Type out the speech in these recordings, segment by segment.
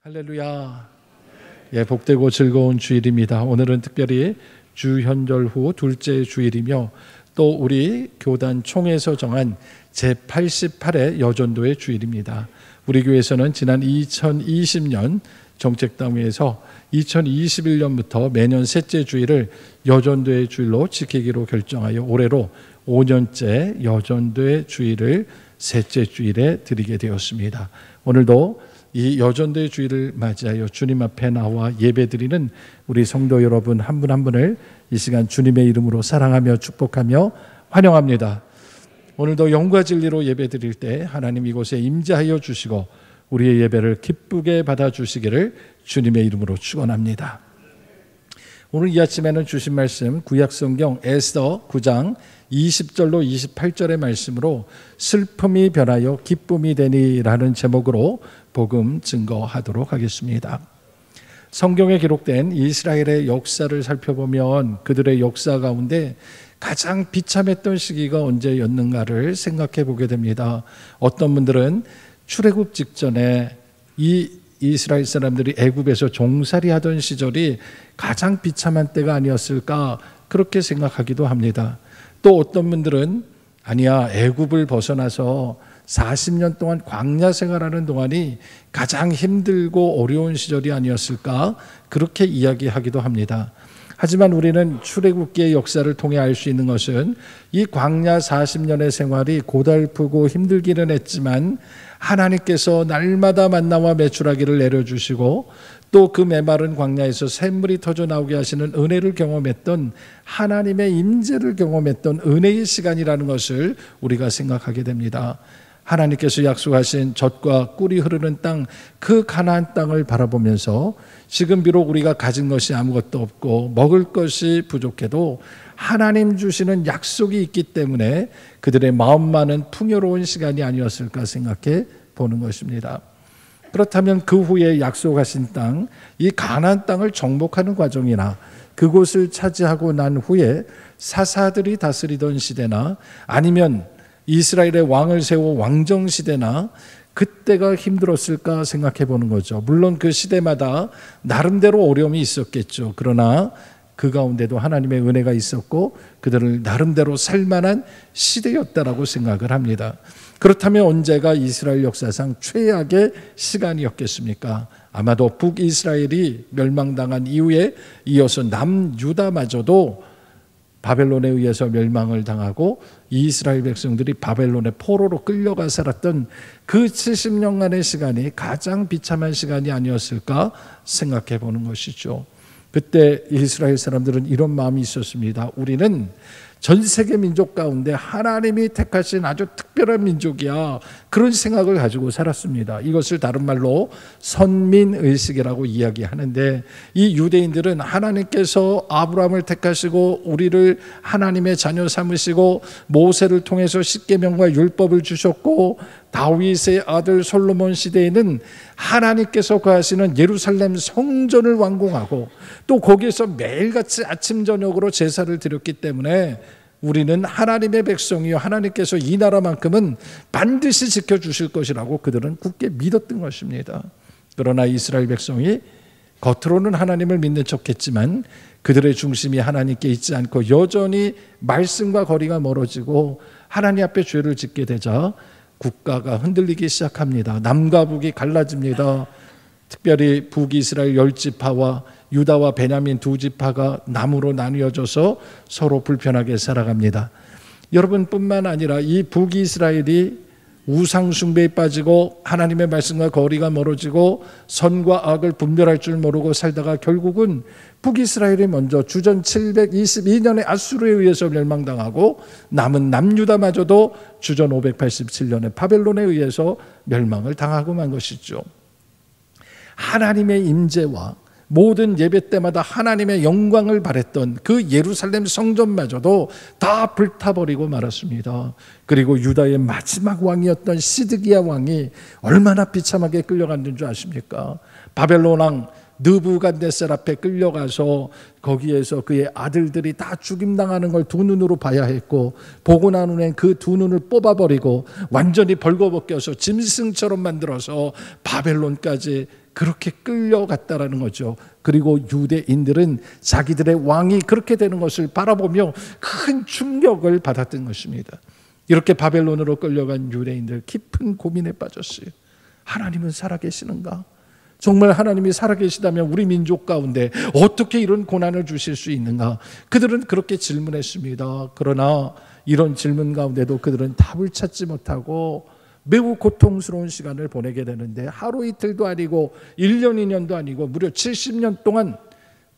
할렐루야. 예, 복되고 즐거운 주일입니다. 오늘은 특별히 주현절 후 둘째 주일이며 또 우리 교단 총회에서 정한 제88회 여전도의 주일입니다. 우리 교회에서는 지난 2020년 정책당회에서 2021년부터 매년 셋째 주일을 여전도의 주일로 지키기로 결정하여 올해로 5년째 여전도의 주일을 셋째 주일에 드리게 되었습니다. 오늘도 이 여전도의 주일을 맞이하여 주님 앞에 나와 예배드리는 우리 성도 여러분 한 분 한 분을 이 시간 주님의 이름으로 사랑하며 축복하며 환영합니다. 오늘도 영과 진리로 예배드릴 때 하나님 이곳에 임재하여 주시고 우리의 예배를 기쁘게 받아주시기를 주님의 이름으로 축원합니다. 오늘 이 아침에는 주신 말씀 구약성경 에스더 9장 20절로 28절의 말씀으로 슬픔이 변하여 기쁨이 되니라는 제목으로 복음 증거하도록 하겠습니다. 성경에 기록된 이스라엘의 역사를 살펴보면 그들의 역사 가운데 가장 비참했던 시기가 언제였는가를 생각해 보게 됩니다. 어떤 분들은 출애굽 직전에 이 이스라엘 사람들이 애굽에서 종살이 하던 시절이 가장 비참한 때가 아니었을까 그렇게 생각하기도 합니다. 또 어떤 분들은 아니야, 애굽을 벗어나서 40년 동안 광야 생활하는 동안이 가장 힘들고 어려운 시절이 아니었을까 그렇게 이야기하기도 합니다. 하지만 우리는 출애굽기의 역사를 통해 알 수 있는 것은 이 광야 40년의 생활이 고달프고 힘들기는 했지만 하나님께서 날마다 만나와 메추라기를 내려주시고 또 그 메마른 광야에서 샘물이 터져 나오게 하시는 은혜를 경험했던 하나님의 임재를 경험했던 은혜의 시간이라는 것을 우리가 생각하게 됩니다. 하나님께서 약속하신 젖과 꿀이 흐르는 땅, 그 가나안 땅을 바라보면서 지금 비록 우리가 가진 것이 아무것도 없고 먹을 것이 부족해도 하나님 주시는 약속이 있기 때문에 그들의 마음만은 풍요로운 시간이 아니었을까 생각해 보는 것입니다. 그렇다면 그 후에 약속하신 땅, 이 가나안 땅을 정복하는 과정이나 그곳을 차지하고 난 후에 사사들이 다스리던 시대나 아니면 이스라엘의 왕을 세워 왕정 시대나 그때가 힘들었을까 생각해 보는 거죠. 물론 그 시대마다 나름대로 어려움이 있었겠죠. 그러나 그 가운데도 하나님의 은혜가 있었고 그들을 나름대로 살만한 시대였다라고 생각을 합니다. 그렇다면 언제가 이스라엘 역사상 최악의 시간이었겠습니까? 아마도 북이스라엘이 멸망당한 이후에 이어서 남유다마저도 바벨론에 의해서 멸망을 당하고 이스라엘 백성들이 바벨론의 포로로 끌려가 살았던 그 70년간의 시간이 가장 비참한 시간이 아니었을까 생각해 보는 것이죠. 그때 이스라엘 사람들은 이런 마음이 있었습니다. 우리는 전 세계 민족 가운데 하나님이 택하신 아주 특별한 민족이야. 그런 생각을 가지고 살았습니다. 이것을 다른 말로 선민의식이라고 이야기하는데 이 유대인들은 하나님께서 아브라함을 택하시고 우리를 하나님의 자녀 삼으시고 모세를 통해서 십계명과 율법을 주셨고 다윗의 아들 솔로몬 시대에는 하나님께서 거하시는 예루살렘 성전을 완공하고 또 거기에서 매일같이 아침 저녁으로 제사를 드렸기 때문에 우리는 하나님의 백성이요 하나님께서 이 나라만큼은 반드시 지켜주실 것이라고 그들은 굳게 믿었던 것입니다. 그러나 이스라엘 백성이 겉으로는 하나님을 믿는 척했지만 그들의 중심이 하나님께 있지 않고 여전히 말씀과 거리가 멀어지고 하나님 앞에 죄를 짓게 되자 국가가 흔들리기 시작합니다. 남과 북이 갈라집니다. 특별히 북이스라엘 10지파와 유다와 베냐민 2지파가 남으로 나뉘어져서 서로 불편하게 살아갑니다. 여러분뿐만 아니라 이 북이스라엘이 우상숭배에 빠지고 하나님의 말씀과 거리가 멀어지고 선과 악을 분별할 줄 모르고 살다가 결국은 북이스라엘이 먼저 주전 722년에 아수르에 의해서 멸망당하고 남은 남유다마저도 주전 587년에 바벨론에 의해서 멸망을 당하고 만 것이죠. 하나님의 임재와 모든 예배 때마다 하나님의 영광을 바랬던 그 예루살렘 성전마저도 다 불타버리고 말았습니다. 그리고 유다의 마지막 왕이었던 시드기야 왕이 얼마나 비참하게 끌려갔는 줄 아십니까? 바벨론 왕 느부갓네살 앞에 끌려가서 거기에서 그의 아들들이 다 죽임당하는 걸 두 눈으로 봐야 했고 보고 난 후엔 그 두 눈을 뽑아버리고 완전히 벌거벗겨서 짐승처럼 만들어서 바벨론까지 그렇게 끌려갔다라는 거죠. 그리고 유대인들은 자기들의 왕이 그렇게 되는 것을 바라보며 큰 충격을 받았던 것입니다. 이렇게 바벨론으로 끌려간 유대인들 깊은 고민에 빠졌어요. 하나님은 살아계시는가? 정말 하나님이 살아계시다면 우리 민족 가운데 어떻게 이런 고난을 주실 수 있는가? 그들은 그렇게 질문했습니다. 그러나 이런 질문 가운데도 그들은 답을 찾지 못하고 매우 고통스러운 시간을 보내게 되는데, 하루 이틀도 아니고 1년 2년도 아니고 무려 70년 동안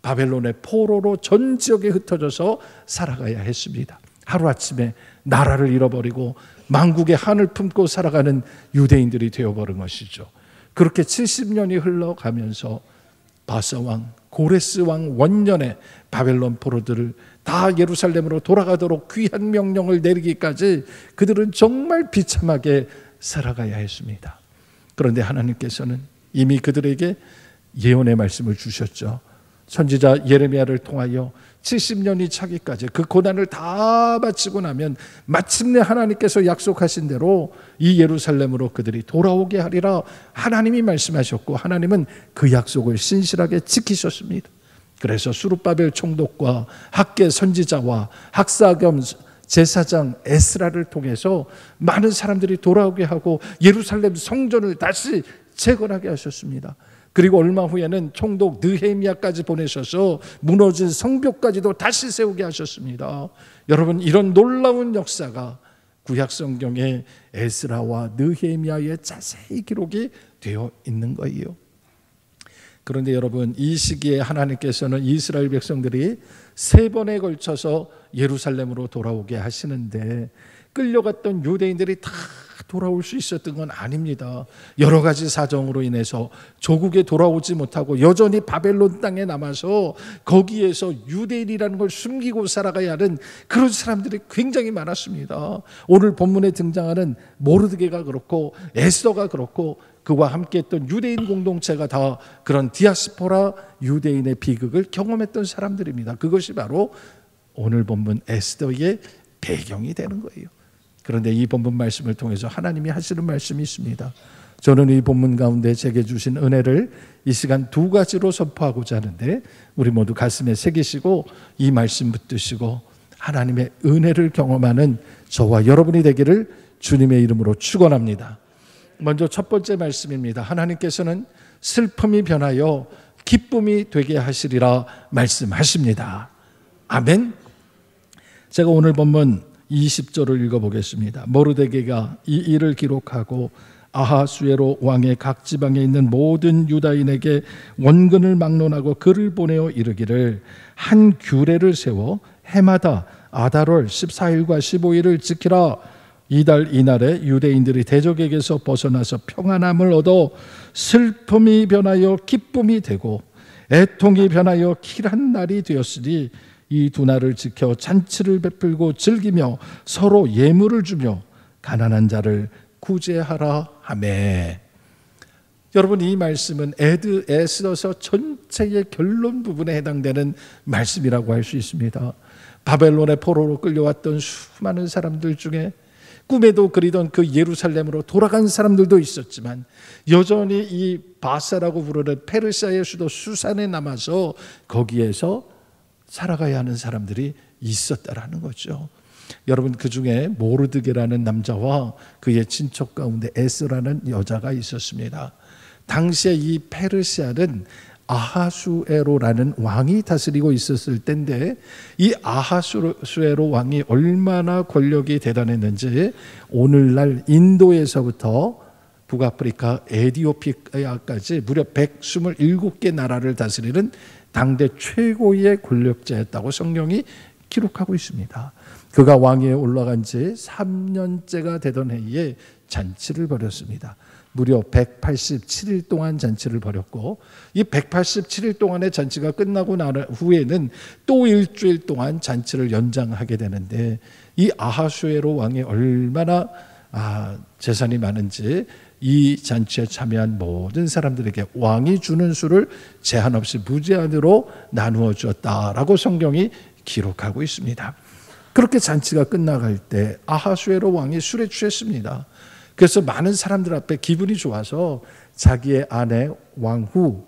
바벨론의 포로로 전 지역에 흩어져서 살아가야 했습니다. 하루아침에 나라를 잃어버리고 만국의 한을 품고 살아가는 유대인들이 되어버린 것이죠. 그렇게 70년이 흘러가면서 바사왕, 고레스왕 원년에 바벨론 포로들을 다 예루살렘으로 돌아가도록 귀한 명령을 내리기까지 그들은 정말 비참하게 살아가야 했습니다. 그런데 하나님께서는 이미 그들에게 예언의 말씀을 주셨죠. 선지자 예레미야를 통하여 70년이 차기까지 그 고난을 다 마치고 나면 마침내 하나님께서 약속하신 대로 이 예루살렘으로 그들이 돌아오게 하리라 하나님이 말씀하셨고, 하나님은 그 약속을 신실하게 지키셨습니다. 그래서 수룹바벨 총독과 학개 선지자와 학사 겸 제사장 에스라를 통해서 많은 사람들이 돌아오게 하고 예루살렘 성전을 다시 재건하게 하셨습니다. 그리고 얼마 후에는 총독 느헤미야까지 보내셔서 무너진 성벽까지도 다시 세우게 하셨습니다. 여러분, 이런 놀라운 역사가 구약 성경에 에스라와 느헤미야의 자세히 기록이 되어 있는 거예요. 그런데 여러분, 이 시기에 하나님께서는 이스라엘 백성들이 3번에 걸쳐서 예루살렘으로 돌아오게 하시는데, 끌려갔던 유대인들이 다 돌아올 수 있었던 건 아닙니다. 여러 가지 사정으로 인해서 조국에 돌아오지 못하고 여전히 바벨론 땅에 남아서 거기에서 유대인이라는 걸 숨기고 살아가야 하는 그런 사람들이 굉장히 많았습니다. 오늘 본문에 등장하는 모르드게가 그렇고 에스더가 그렇고 그와 함께했던 유대인 공동체가 다 그런 디아스포라 유대인의 비극을 경험했던 사람들입니다. 그것이 바로 오늘 본문 에스더의 배경이 되는 거예요. 그런데 이 본문 말씀을 통해서 하나님이 하시는 말씀이 있습니다. 저는 이 본문 가운데 제게 주신 은혜를 이 시간 2가지로 선포하고자 하는데, 우리 모두 가슴에 새기시고 이 말씀 붙드시고 하나님의 은혜를 경험하는 저와 여러분이 되기를 주님의 이름으로 축원합니다. 먼저 첫 번째 말씀입니다. 하나님께서는 슬픔이 변하여 기쁨이 되게 하시리라 말씀하십니다. 아멘. 제가 오늘 본문 20절을 읽어보겠습니다. 모르드게가 이 일을 기록하고 아하수에로 왕의 각 지방에 있는 모든 유다인에게 원근을 막론하고 글을 보내어 이르기를, 한 규례를 세워 해마다 아달월 14일과 15일을 지키라. 이달 이날에 유대인들이 대적에게서 벗어나서 평안함을 얻어 슬픔이 변하여 기쁨이 되고 애통이 변하여 길한 날이 되었으니, 이 2날을 지켜 잔치를 베풀고 즐기며 서로 예물을 주며 가난한 자를 구제하라 하매. 여러분, 이 말씀은 에스더서 전체의 결론 부분에 해당되는 말씀이라고 할 수 있습니다. 바벨론의 포로로 끌려왔던 수많은 사람들 중에 꿈에도 그리던 그 예루살렘으로 돌아간 사람들도 있었지만, 여전히 이 바사라고 부르는 페르시아의 수도 수산에 남아서 거기에서 살아가야 하는 사람들이 있었다라는 거죠. 여러분, 그 중에 모르드게라는 남자와 그의 친척 가운데 에스라는 여자가 있었습니다. 당시에 이 페르시아는 아하수에로라는 왕이 다스리고 있었을 때인데, 이 아하수에로 왕이 얼마나 권력이 대단했는지 오늘날 인도에서부터 북아프리카 에티오피아까지 무려 127개 나라를 다스리는 당대 최고의 권력자였다고 성경이 기록하고 있습니다. 그가 왕위에 올라간 지 3년째가 되던 해에 잔치를 벌였습니다. 무려 187일 동안 잔치를 벌였고, 이 187일 동안의 잔치가 끝나고 난 후에는 또 일주일 동안 잔치를 연장하게 되는데, 이 아하수에로 왕이 얼마나 재산이 많은지 이 잔치에 참여한 모든 사람들에게 왕이 주는 술을 제한 없이 무제한으로 나누어 주었다라고 성경이 기록하고 있습니다. 그렇게 잔치가 끝나갈 때 아하수에로 왕이 술에 취했습니다. 그래서 많은 사람들 앞에 기분이 좋아서 자기의 아내 왕후,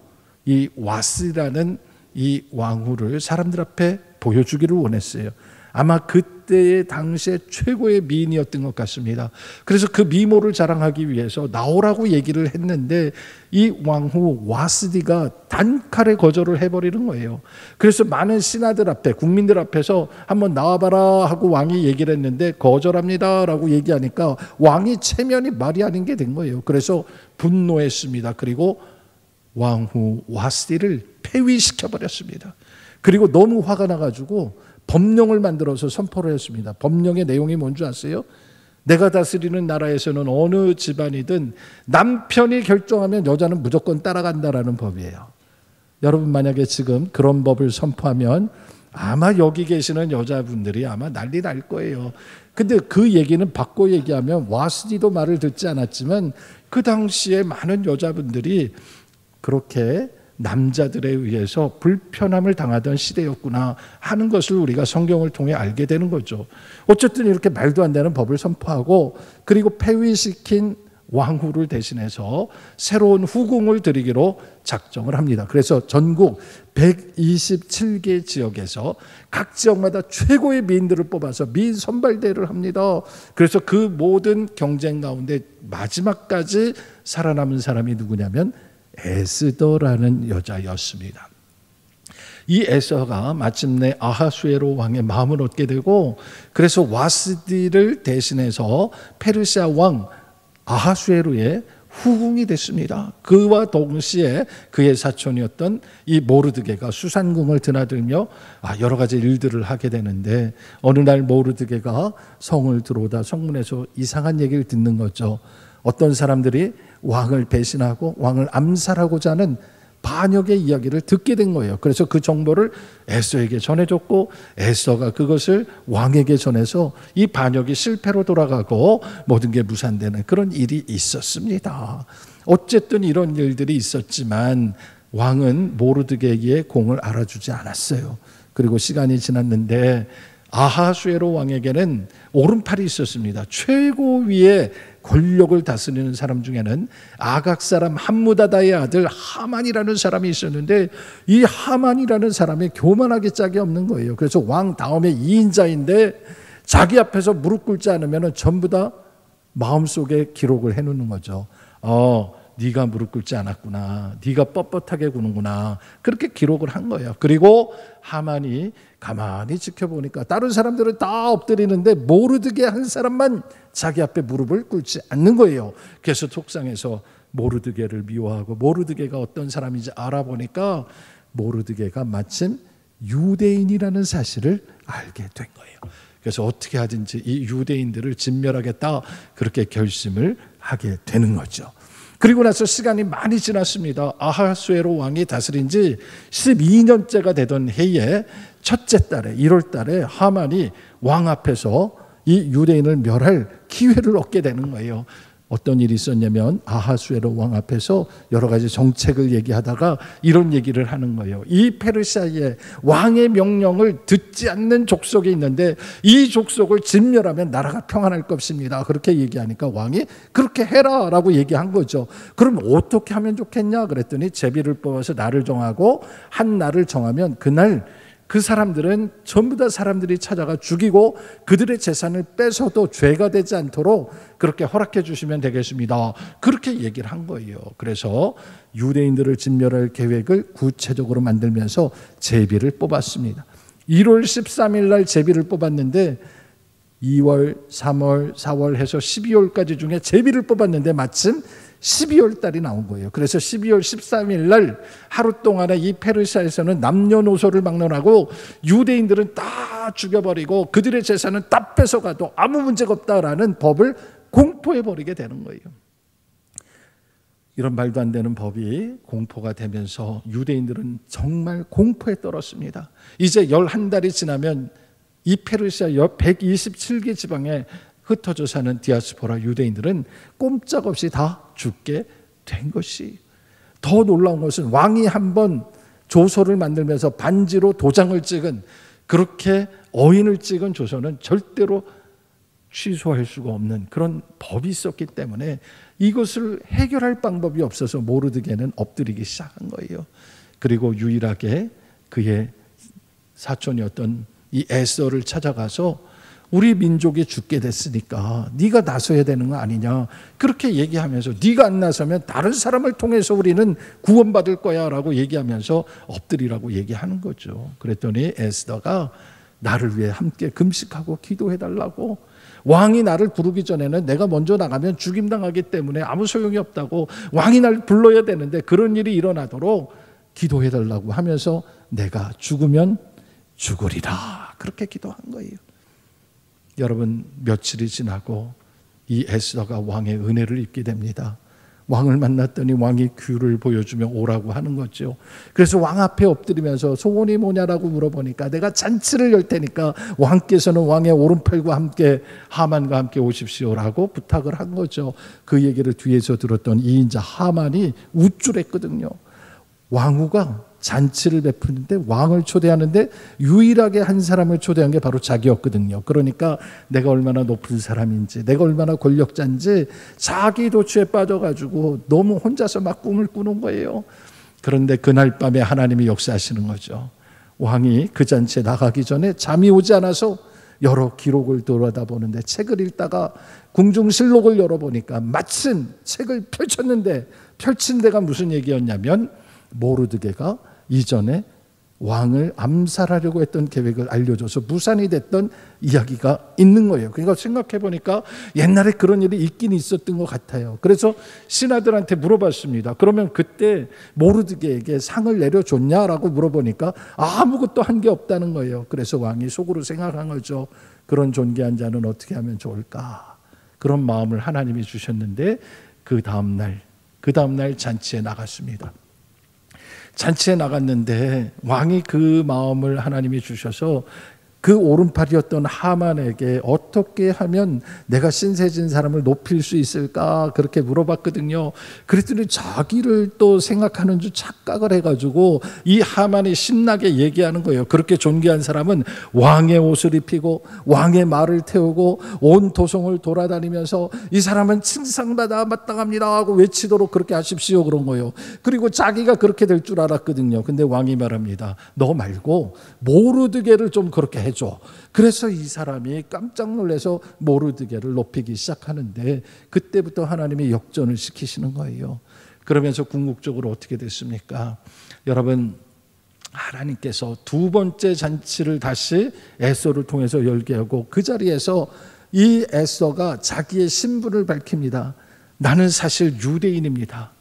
이 와스라는 이 왕후를 사람들 앞에 보여주기를 원했어요. 아마 그때의 당시에 최고의 미인이었던 것 같습니다. 그래서 그 미모를 자랑하기 위해서 나오라고 얘기를 했는데 이 왕후 와스디가 단칼에 거절을 해버리는 거예요. 그래서 많은 신하들 앞에, 국민들 앞에서 한번 나와봐라 하고 왕이 얘기를 했는데 거절합니다 라고 얘기하니까 왕이 체면이 말이 아닌 게 된 거예요. 그래서 분노했습니다. 그리고 왕후 와스디를 폐위시켜버렸습니다. 그리고 너무 화가 나가지고 법령을 만들어서 선포를 했습니다. 법령의 내용이 뭔지 아세요? 내가 다스리는 나라에서는 어느 집안이든 남편이 결정하면 여자는 무조건 따라간다라는 법이에요. 여러분 만약에 지금 그런 법을 선포하면 아마 여기 계시는 여자분들이 아마 난리 날 거예요. 근데 그 얘기는 바꿔 얘기하면 와스디도 말을 듣지 않았지만 그 당시에 많은 여자분들이 그렇게 남자들에 의해서 불편함을 당하던 시대였구나 하는 것을 우리가 성경을 통해 알게 되는 거죠. 어쨌든 이렇게 말도 안 되는 법을 선포하고 그리고 폐위시킨 왕후를 대신해서 새로운 후궁을 드리기로 작정을 합니다. 그래서 전국 127개 지역에서 각 지역마다 최고의 미인들을 뽑아서 미인 선발대회를 합니다. 그래서 그 모든 경쟁 가운데 마지막까지 살아남은 사람이 누구냐면 에스더라는 여자였습니다. 이 에스더가 마침내 아하수에로 왕의 마음을 얻게 되고 그래서 와스디를 대신해서 페르시아 왕 아하수에로의 후궁이 됐습니다. 그와 동시에 그의 사촌이었던 이 모르드게가 수산궁을 드나들며 여러 가지 일들을 하게 되는데 어느 날 모르드게가 성을 들어오다 성문에서 이상한 얘기를 듣는 거죠. 어떤 사람들이 왕을 배신하고 왕을 암살하고자 하는 반역의 이야기를 듣게 된 거예요. 그래서 그 정보를 에스더에게 전해줬고 에스더가 그것을 왕에게 전해서 이 반역이 실패로 돌아가고 모든 게 무산되는 그런 일이 있었습니다. 어쨌든 이런 일들이 있었지만 왕은 모르드게의 공을 알아주지 않았어요. 그리고 시간이 지났는데 아하수에로 왕에게는 오른팔이 있었습니다. 최고위의 권력을 다스리는 사람 중에는 아각 사람 함무다다의 아들 하만이라는 사람이 있었는데 이 하만이라는 사람이 교만하게 짝이 없는 거예요. 그래서 왕 다음에 2인자인데 자기 앞에서 무릎 꿇지 않으면 전부 다 마음속에 기록을 해놓는 거죠. 네가 무릎 꿇지 않았구나. 네가 뻣뻣하게 구는구나. 그렇게 기록을 한 거예요. 그리고 하만이 가만히 지켜보니까 다른 사람들은 다 엎드리는데 모르드게 한 사람만 자기 앞에 무릎을 꿇지 않는 거예요. 그래서 속상해서 모르드게를 미워하고 모르드게가 어떤 사람인지 알아보니까 모르드게가 마침 유대인이라는 사실을 알게 된 거예요. 그래서 어떻게 하든지 이 유대인들을 진멸하겠다 그렇게 결심을 하게 되는 거죠. 그리고 나서 시간이 많이 지났습니다. 아하수에로 왕이 다스린 지 12년째가 되던 해에 첫째 달에 1월 달에 하만이 왕 앞에서 이 유대인을 멸할 기회를 얻게 되는 거예요. 어떤 일이 있었냐면 아하수에로 왕 앞에서 여러 가지 정책을 얘기하다가 이런 얘기를 하는 거예요. 이 페르시아의 왕의 명령을 듣지 않는 족속이 있는데 이 족속을 진멸하면 나라가 평안할 것입니다. 그렇게 얘기하니까 왕이 그렇게 해라 라고 얘기한 거죠. 그럼 어떻게 하면 좋겠냐 그랬더니 제비를 뽑아서 날을 정하고 한 날을 정하면 그날 그 사람들은 전부 다 사람들이 찾아가 죽이고 그들의 재산을 뺏어도 죄가 되지 않도록 그렇게 허락해 주시면 되겠습니다. 그렇게 얘기를 한 거예요. 그래서 유대인들을 진멸할 계획을 구체적으로 만들면서 제비를 뽑았습니다. 1월 13일 날 제비를 뽑았는데 2월, 3월, 4월 해서 12월까지 중에 제비를 뽑았는데 마침 12월 달이 나온 거예요. 그래서 12월 13일 날 하루 동안에 이 페르시아에서는 남녀노소를 막론하고 유대인들은 다 죽여버리고 그들의 재산은 다 뺏어가도 아무 문제가 없다라는 법을 공포해버리게 되는 거예요. 이런 말도 안 되는 법이 공포가 되면서 유대인들은 정말 공포에 떨었습니다. 이제 11달이 지나면 이 페르시아 127개 지방에 흩어져 사는 디아스포라 유대인들은 꼼짝없이 다 죽게 된 것이. 더 놀라운 것은 왕이 한번 조서를 만들면서 반지로 도장을 찍은 그렇게 어인을 찍은 조서는 절대로 취소할 수가 없는 그런 법이 있었기 때문에 이것을 해결할 방법이 없어서 모르드게는 엎드리기 시작한 거예요. 그리고 유일하게 그의 사촌이었던 이 에스더를 찾아가서 우리 민족이 죽게 됐으니까 네가 나서야 되는 거 아니냐, 그렇게 얘기하면서 네가 안 나서면 다른 사람을 통해서 우리는 구원받을 거야 라고 얘기하면서 엎드리라고 얘기하는 거죠. 그랬더니 에스더가 나를 위해 함께 금식하고 기도해달라고, 왕이 나를 부르기 전에는 내가 먼저 나가면 죽임당하기 때문에 아무 소용이 없다고, 왕이 날 불러야 되는데 그런 일이 일어나도록 기도해달라고 하면서 내가 죽으면 죽으리라, 그렇게 기도한 거예요. 여러분, 며칠이 지나고 이 에스더가 왕의 은혜를 입게 됩니다. 왕을 만났더니 왕이 귤을 보여주며 오라고 하는 거죠. 그래서 왕 앞에 엎드리면서 소원이 뭐냐라고 물어보니까 내가 잔치를 열 테니까 왕께서는 왕의 오른팔과 함께 하만과 함께 오십시오라고 부탁을 한 거죠. 그 얘기를 뒤에서 들었던 이인자 하만이 우쭐했거든요. 왕후가 잔치를 베푸는데 왕을 초대하는데 유일하게 한 사람을 초대한 게 바로 자기였거든요. 그러니까 내가 얼마나 높은 사람인지, 내가 얼마나 권력자인지 자기 도취에 빠져가지고 너무 혼자서 막 꿈을 꾸는 거예요. 그런데 그날 밤에 하나님이 역사하시는 거죠. 왕이 그 잔치에 나가기 전에 잠이 오지 않아서 여러 기록을 돌아다보는데 책을 읽다가 궁중실록을 열어보니까 마침 책을 펼쳤는데 펼친 데가 무슨 얘기였냐면 모르드게가 이전에 왕을 암살하려고 했던 계획을 알려줘서 무산이 됐던 이야기가 있는 거예요. 그러니까 생각해 보니까 옛날에 그런 일이 있긴 있었던 것 같아요. 그래서 신하들한테 물어봤습니다. 그러면 그때 모르드게에게 상을 내려줬냐라고 물어보니까 아무것도 한 게 없다는 거예요. 그래서 왕이 속으로 생각한 거죠. 그런 존귀한 자는 어떻게 하면 좋을까? 그런 마음을 하나님이 주셨는데 그 다음날 잔치에 나갔습니다. 잔치에 나갔는데 왕이 그 마음을 하나님이 주셔서 그 오른팔이었던 하만에게 어떻게 하면 내가 신세진 사람을 높일 수 있을까 그렇게 물어봤거든요. 그랬더니 자기를 또 생각하는 줄 착각을 해가지고 이 하만이 신나게 얘기하는 거예요. 그렇게 존귀한 사람은 왕의 옷을 입히고 왕의 말을 태우고 온 도성을 돌아다니면서 이 사람은 칭상받아 마땅합니다 하고 외치도록 그렇게 하십시오 그런 거예요. 그리고 자기가 그렇게 될 줄 알았거든요. 근데 왕이 말합니다. 너 말고 모르드게를 좀 그렇게 해줘. 그래서 이 사람이 깜짝 놀라서 모르드게를 높이기 시작하는데 그때부터 하나님이 역전을 시키시는 거예요. 그러면서 궁극적으로 어떻게 됐습니까? 여러분, 하나님께서 두 번째 잔치를 다시 에스더를 통해서 열게 하고 그 자리에서 이 에스더가 자기의 신분을 밝힙니다. 나는 사실 유대인입니다.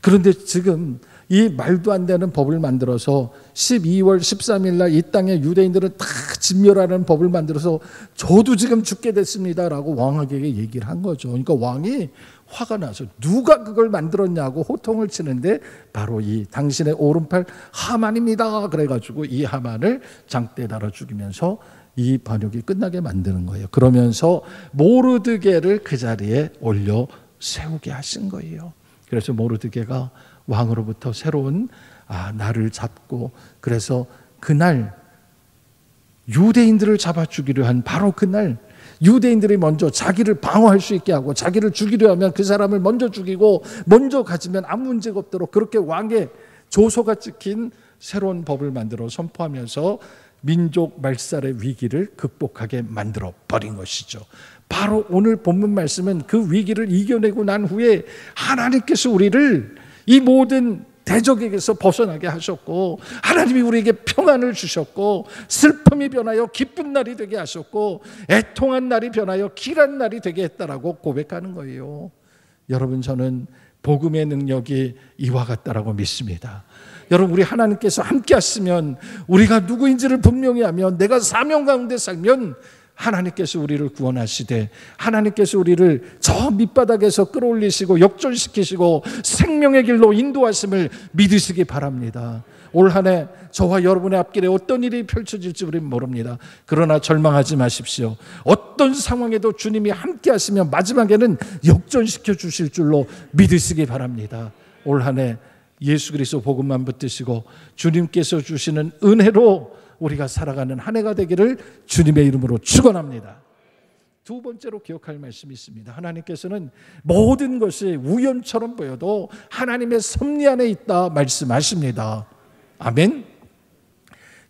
그런데 지금 이 말도 안 되는 법을 만들어서 12월 13일 날 이 땅의 유대인들은 다 진멸하는 법을 만들어서 저도 지금 죽게 됐습니다 라고 왕에게 얘기를 한 거죠. 그러니까 왕이 화가 나서 누가 그걸 만들었냐고 호통을 치는데 바로 이 당신의 오른팔 하만입니다. 그래가지고 이 하만을 장대에 달아 죽이면서 이 반역이 끝나게 만드는 거예요. 그러면서 모르드게를 그 자리에 올려 세우게 하신 거예요. 그래서 모르드게가 왕으로부터 새로운 날을 잡고, 그래서 그날 유대인들을 잡아 죽이려 한 바로 그날 유대인들이 먼저 자기를 방어할 수 있게 하고 자기를 죽이려 하면 그 사람을 먼저 죽이고 먼저 가지면 아무 문제가 없도록 그렇게 왕의 조서가 찍힌 새로운 법을 만들어 선포하면서 민족 말살의 위기를 극복하게 만들어 버린 것이죠. 바로 오늘 본문 말씀은 그 위기를 이겨내고 난 후에 하나님께서 우리를 이 모든 대적에게서 벗어나게 하셨고 하나님이 우리에게 평안을 주셨고 슬픔이 변하여 기쁜 날이 되게 하셨고 애통한 날이 변하여 길한 날이 되게 했다라고 고백하는 거예요. 여러분, 저는 복음의 능력이 이와 같다라고 믿습니다. 여러분, 우리 하나님께서 함께 하시면 우리가 누구인지를 분명히 하면 내가 사명 가운데 살면 하나님께서 우리를 구원하시되 하나님께서 우리를 저 밑바닥에서 끌어올리시고 역전시키시고 생명의 길로 인도하심을 믿으시기 바랍니다. 올 한 해 저와 여러분의 앞길에 어떤 일이 펼쳐질지 우리는 모릅니다. 그러나 절망하지 마십시오. 어떤 상황에도 주님이 함께 하시면 마지막에는 역전시켜 주실 줄로 믿으시기 바랍니다. 올 한 해 예수 그리스도 복음만 붙드시고 주님께서 주시는 은혜로 우리가 살아가는 한 해가 되기를 주님의 이름으로 축원합니다. 두 번째로 기억할 말씀이 있습니다. 하나님께서는 모든 것이 우연처럼 보여도 하나님의 섭리 안에 있다 말씀하십니다. 아멘.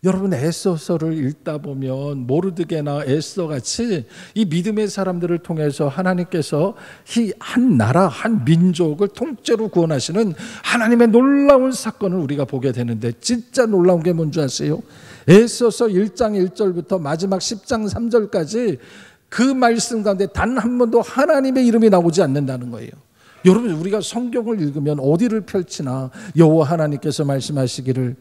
여러분, 에서서를 읽다 보면 모르드게나 에스더같이 이 믿음의 사람들을 통해서 하나님께서 이 한 나라, 한 민족을 통째로 구원하시는 하나님의 놀라운 사건을 우리가 보게 되는데, 진짜 놀라운 게 뭔지 아세요? 에서서 1장 1절부터 마지막 10장 3절까지 그 말씀 가운데 단 한 번도 하나님의 이름이 나오지 않는다는 거예요. 여러분, 우리가 성경을 읽으면 어디를 펼치나 여호와 하나님께서 말씀하시기를,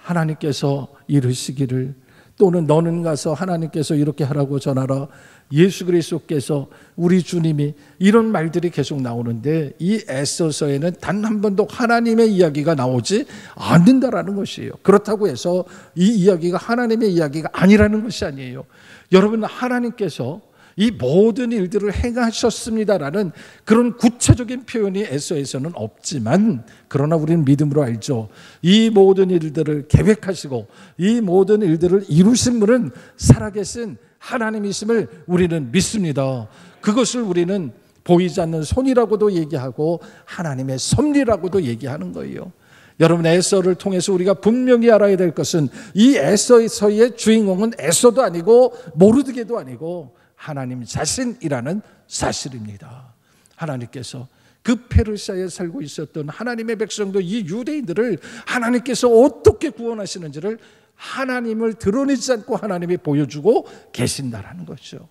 하나님께서 이르시기를, 또는 너는 가서 하나님께서 이렇게 하라고 전하라, 예수 그리스도께서, 우리 주님이, 이런 말들이 계속 나오는데 이 에서서에는 단 한 번도 하나님의 이야기가 나오지 않는다라는 것이에요. 그렇다고 해서 이 이야기가 하나님의 이야기가 아니라는 것이 아니에요. 여러분, 하나님께서 이 모든 일들을 행하셨습니다라는 그런 구체적인 표현이 에서에서는 없지만, 그러나 우리는 믿음으로 알죠. 이 모든 일들을 계획하시고 이 모든 일들을 이루신 분은 살아계신 하나님이심을 우리는 믿습니다. 그것을 우리는 보이지 않는 손이라고도 얘기하고 하나님의 섭리라고도 얘기하는 거예요. 여러분, 에서를 통해서 우리가 분명히 알아야 될 것은 이 에서의 주인공은 에서도 아니고 모르드게도 아니고 하나님 자신이라는 사실입니다. 하나님께서 그 페르시아에 살고 있었던 하나님의 백성도, 이 유대인들을 하나님께서 어떻게 구원하시는지를 하나님을 드러내지 않고 하나님이 보여주고 계신다라는 것이죠.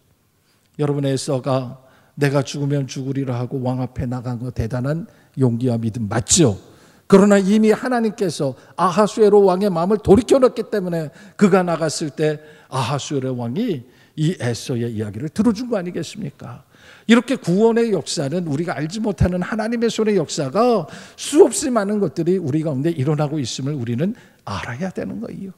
여러분, 에서가 내가 죽으면 죽으리라 하고 왕 앞에 나간 거 대단한 용기와 믿음 맞죠? 그러나 이미 하나님께서 아하수에로 왕의 마음을 돌이켜놨기 때문에 그가 나갔을 때 아하수에로 왕이 이 에서의 이야기를 들어준 거 아니겠습니까? 이렇게 구원의 역사는 우리가 알지 못하는 하나님의 손의 역사가 수없이 많은 것들이 우리 가운데 일어나고 있음을 우리는 알아야 되는 거예요.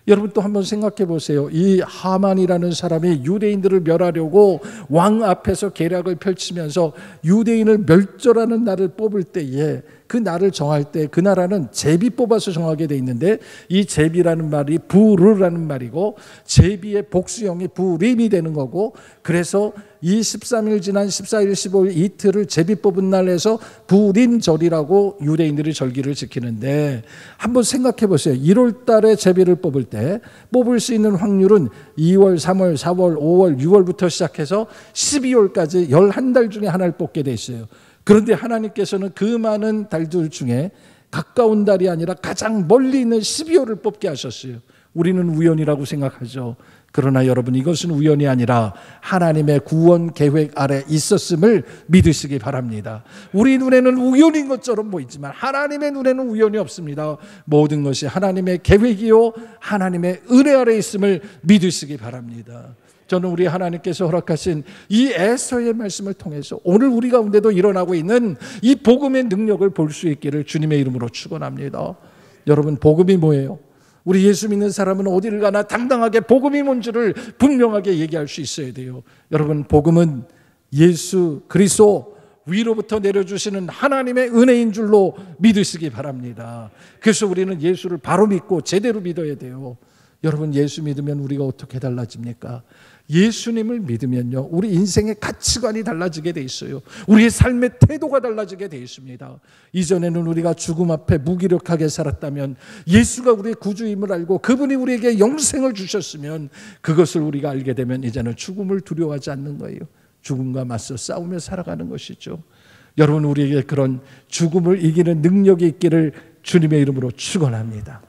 여러분, 또 한번 생각해 보세요. 이 하만이라는 사람이 유대인들을 멸하려고 왕 앞에서 계략을 펼치면서 유대인을 멸절하는 날을 뽑을 때에, 그 날을 정할 때 그 나라는 제비 뽑아서 정하게 돼 있는데, 이 제비라는 말이 부르라는 말이고 제비의 복수형이 부림이 되는 거고, 그래서 이 13일 지난 14일 15일 이틀을 제비 뽑은 날에서 부림절이라고 유대인들이 절기를 지키는데, 한번 생각해 보세요. 1월 달에 제비를 뽑을 때 뽑을 수 있는 확률은 2월, 3월, 4월, 5월, 6월부터 시작해서 12월까지 11달 중에 하나를 뽑게 돼 있어요. 그런데 하나님께서는 그 많은 달들 중에 가까운 달이 아니라 가장 멀리 있는 12월을 뽑게 하셨어요. 우리는 우연이라고 생각하죠. 그러나 여러분, 이것은 우연이 아니라 하나님의 구원 계획 아래 있었음을 믿으시기 바랍니다. 우리 눈에는 우연인 것처럼 보이지만 하나님의 눈에는 우연이 없습니다. 모든 것이 하나님의 계획이요 하나님의 은혜 아래 있음을 믿으시기 바랍니다. 저는 우리 하나님께서 허락하신 이 에서의 말씀을 통해서 오늘 우리 가운데도 일어나고 있는 이 복음의 능력을 볼 수 있기를 주님의 이름으로 축원합니다. 여러분, 복음이 뭐예요? 우리 예수 믿는 사람은 어디를 가나 당당하게 복음이 뭔지를 분명하게 얘기할 수 있어야 돼요. 여러분, 복음은 예수 그리스도 위로부터 내려주시는 하나님의 은혜인 줄로 믿으시기 바랍니다. 그래서 우리는 예수를 바로 믿고 제대로 믿어야 돼요. 여러분, 예수 믿으면 우리가 어떻게 달라집니까? 예수님을 믿으면요, 우리 인생의 가치관이 달라지게 돼 있어요. 우리의 삶의 태도가 달라지게 돼 있습니다. 이전에는 우리가 죽음 앞에 무기력하게 살았다면, 예수가 우리의 구주임을 알고 그분이 우리에게 영생을 주셨으면, 그것을 우리가 알게 되면 이제는 죽음을 두려워하지 않는 거예요. 죽음과 맞서 싸우며 살아가는 것이죠. 여러분, 우리에게 그런 죽음을 이기는 능력이 있기를 주님의 이름으로 축원합니다.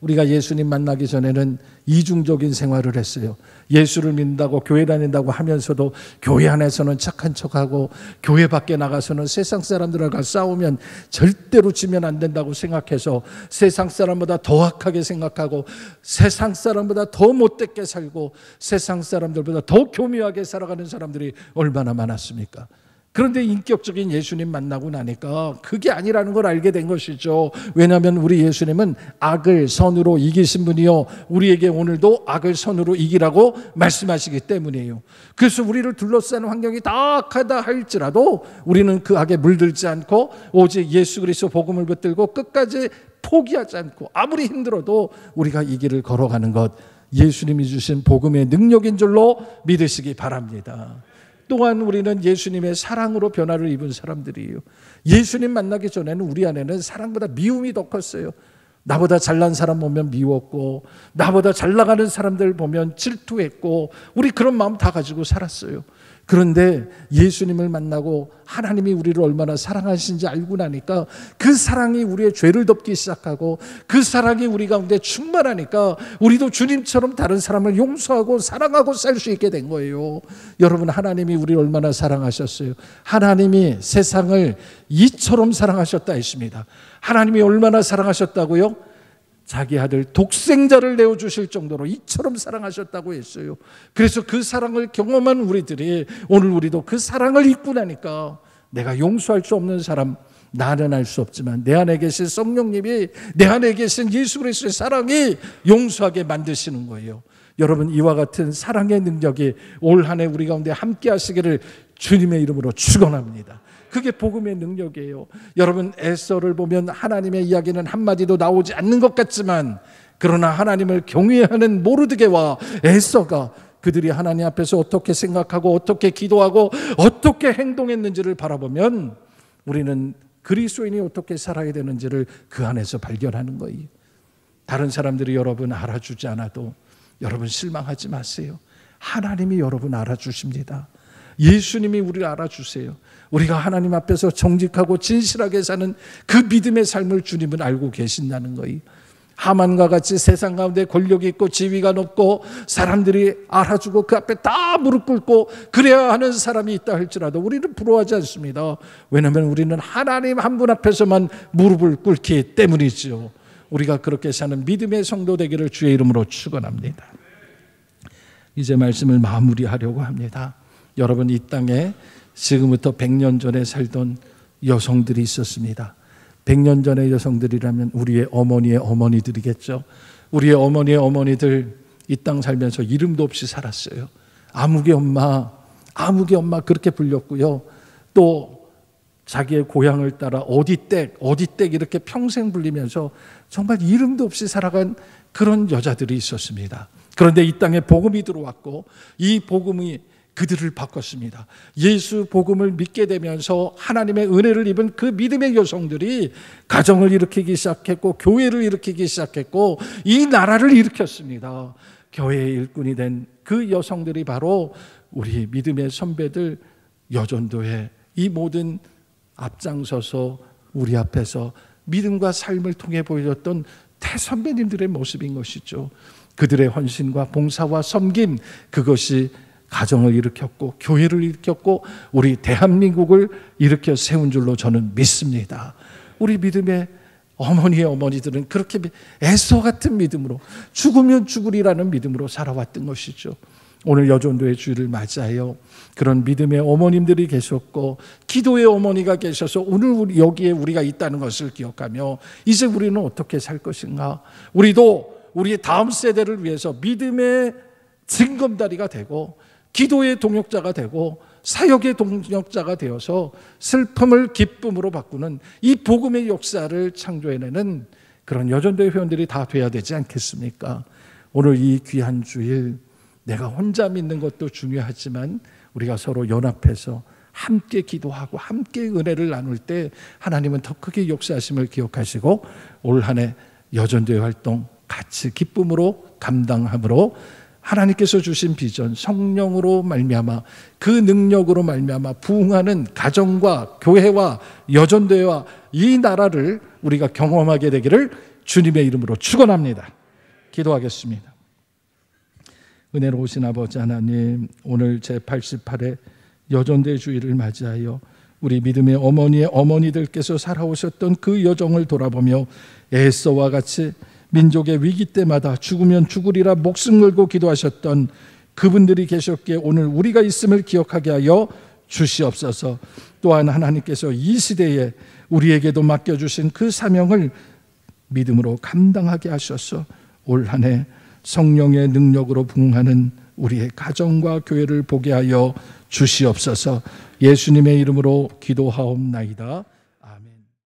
우리가 예수님 만나기 전에는 이중적인 생활을 했어요. 예수를 믿는다고 교회 다닌다고 하면서도 교회 안에서는 착한 척하고 교회 밖에 나가서는 세상 사람들과 싸우면 절대로 지면 안 된다고 생각해서 세상 사람보다 더 악하게 생각하고 세상 사람보다 더 못되게 살고 세상 사람들보다 더 교묘하게 살아가는 사람들이 얼마나 많았습니까? 그런데 인격적인 예수님 만나고 나니까 그게 아니라는 걸 알게 된 것이죠. 왜냐하면 우리 예수님은 악을 선으로 이기신 분이요, 우리에게 오늘도 악을 선으로 이기라고 말씀하시기 때문이에요. 그래서 우리를 둘러싸는 환경이 다 악하다 할지라도 우리는 그 악에 물들지 않고 오직 예수 그리스도 복음을 붙들고 끝까지 포기하지 않고 아무리 힘들어도 우리가 이 길을 걸어가는 것, 예수님이 주신 복음의 능력인 줄로 믿으시기 바랍니다. 또한 우리는 예수님의 사랑으로 변화를 입은 사람들이에요. 예수님 만나기 전에는 우리 안에는 사랑보다 미움이 더 컸어요. 나보다 잘난 사람 보면 미웠고, 나보다 잘 나가는 사람들 보면 질투했고, 우리 그런 마음 다 가지고 살았어요. 그런데 예수님을 만나고 하나님이 우리를 얼마나 사랑하시는지 알고 나니까 그 사랑이 우리의 죄를 덮기 시작하고 그 사랑이 우리 가운데 충만하니까 우리도 주님처럼 다른 사람을 용서하고 사랑하고 살 수 있게 된 거예요. 여러분, 하나님이 우리를 얼마나 사랑하셨어요? 하나님이 세상을 이처럼 사랑하셨다 했습니다. 하나님이 얼마나 사랑하셨다고요? 자기 아들 독생자를 내어주실 정도로 이처럼 사랑하셨다고 했어요. 그래서 그 사랑을 경험한 우리들이 오늘 우리도 그 사랑을 잊고 나니까 내가 용서할 수 없는 사람, 나는 알 수 없지만 내 안에 계신 성령님이, 내 안에 계신 예수 그리스도의 사랑이 용서하게 만드시는 거예요. 여러분, 이와 같은 사랑의 능력이 올 한 해 우리 가운데 함께 하시기를 주님의 이름으로 축원합니다. 그게 복음의 능력이에요. 여러분, 에서를 보면 하나님의 이야기는 한마디도 나오지 않는 것 같지만, 그러나 하나님을 경외하는 모르드게와 에서가 그들이 하나님 앞에서 어떻게 생각하고 어떻게 기도하고 어떻게 행동했는지를 바라보면 우리는 그리스도인이 어떻게 살아야 되는지를 그 안에서 발견하는 거예요. 다른 사람들이 여러분 알아주지 않아도 여러분 실망하지 마세요. 하나님이 여러분 알아주십니다. 예수님이 우리를 알아주세요. 우리가 하나님 앞에서 정직하고 진실하게 사는 그 믿음의 삶을 주님은 알고 계신다는 거예요. 하만과 같이 세상 가운데 권력이 있고 지위가 높고 사람들이 알아주고 그 앞에 다 무릎 꿇고 그래야 하는 사람이 있다 할지라도 우리는 부러워하지 않습니다. 왜냐하면 우리는 하나님 한 분 앞에서만 무릎을 꿇기 때문이죠. 우리가 그렇게 사는 믿음의 성도 되기를 주의 이름으로 축원합니다. 이제 말씀을 마무리하려고 합니다. 여러분, 이 땅에 지금부터 100년 전에 살던 여성들이 있었습니다. 100년 전의 여성들이라면 우리의 어머니의 어머니들이겠죠. 우리의 어머니의 어머니들 이 땅 살면서 이름도 없이 살았어요. 아무개 엄마, 아무개 엄마 그렇게 불렸고요. 또 자기의 고향을 따라 어디댁, 어디댁 이렇게 평생 불리면서 정말 이름도 없이 살아간 그런 여자들이 있었습니다. 그런데 이 땅에 복음이 들어왔고 이 복음이 그들을 바꿨습니다. 예수 복음을 믿게 되면서 하나님의 은혜를 입은 그 믿음의 여성들이 가정을 일으키기 시작했고 교회를 일으키기 시작했고 이 나라를 일으켰습니다. 교회의 일꾼이 된 그 여성들이 바로 우리 믿음의 선배들, 여전도회 이 모든 앞장서서 우리 앞에서 믿음과 삶을 통해 보여줬던 대선배님들의 모습인 것이죠. 그들의 헌신과 봉사와 섬김, 그것이 가정을 일으켰고 교회를 일으켰고 우리 대한민국을 일으켜 세운 줄로 저는 믿습니다. 우리 믿음의 어머니의 어머니들은 그렇게 에서 같은 믿음으로 죽으면 죽으리라는 믿음으로 살아왔던 것이죠. 오늘 여전도의 주일을 맞이하여 그런 믿음의 어머님들이 계셨고 기도의 어머니가 계셔서 오늘 여기에 우리가 있다는 것을 기억하며 이제 우리는 어떻게 살 것인가, 우리도 우리의 다음 세대를 위해서 믿음의 징검다리가 되고 기도의 동역자가 되고 사역의 동역자가 되어서 슬픔을 기쁨으로 바꾸는 이 복음의 역사를 창조해내는 그런 여전도의 회원들이 다 돼야 되지 않겠습니까? 오늘 이 귀한 주일 내가 혼자 믿는 것도 중요하지만 우리가 서로 연합해서 함께 기도하고 함께 은혜를 나눌 때 하나님은 더 크게 역사하심을 기억하시고 올 한 해 여전도의 활동 같이 기쁨으로 감당함으로 하나님께서 주신 비전 성령으로 말미암아 그 능력으로 말미암아 부흥하는 가정과 교회와 여전도회와 이 나라를 우리가 경험하게 되기를 주님의 이름으로 축원합니다. 기도하겠습니다. 은혜로우신 아버지 하나님, 오늘 제88회 여전도의 주일을 맞이하여 우리 믿음의 어머니의 어머니들께서 살아오셨던 그 여정을 돌아보며 에서와 같이 민족의 위기 때마다 죽으면 죽으리라 목숨 걸고 기도하셨던 그분들이 계셨기에 오늘 우리가 있음을 기억하게 하여 주시옵소서. 또한 하나님께서 이 시대에 우리에게도 맡겨주신 그 사명을 믿음으로 감당하게 하셔서 올 한 해 성령의 능력으로 부흥하는 우리의 가정과 교회를 보게 하여 주시옵소서. 예수님의 이름으로 기도하옵나이다.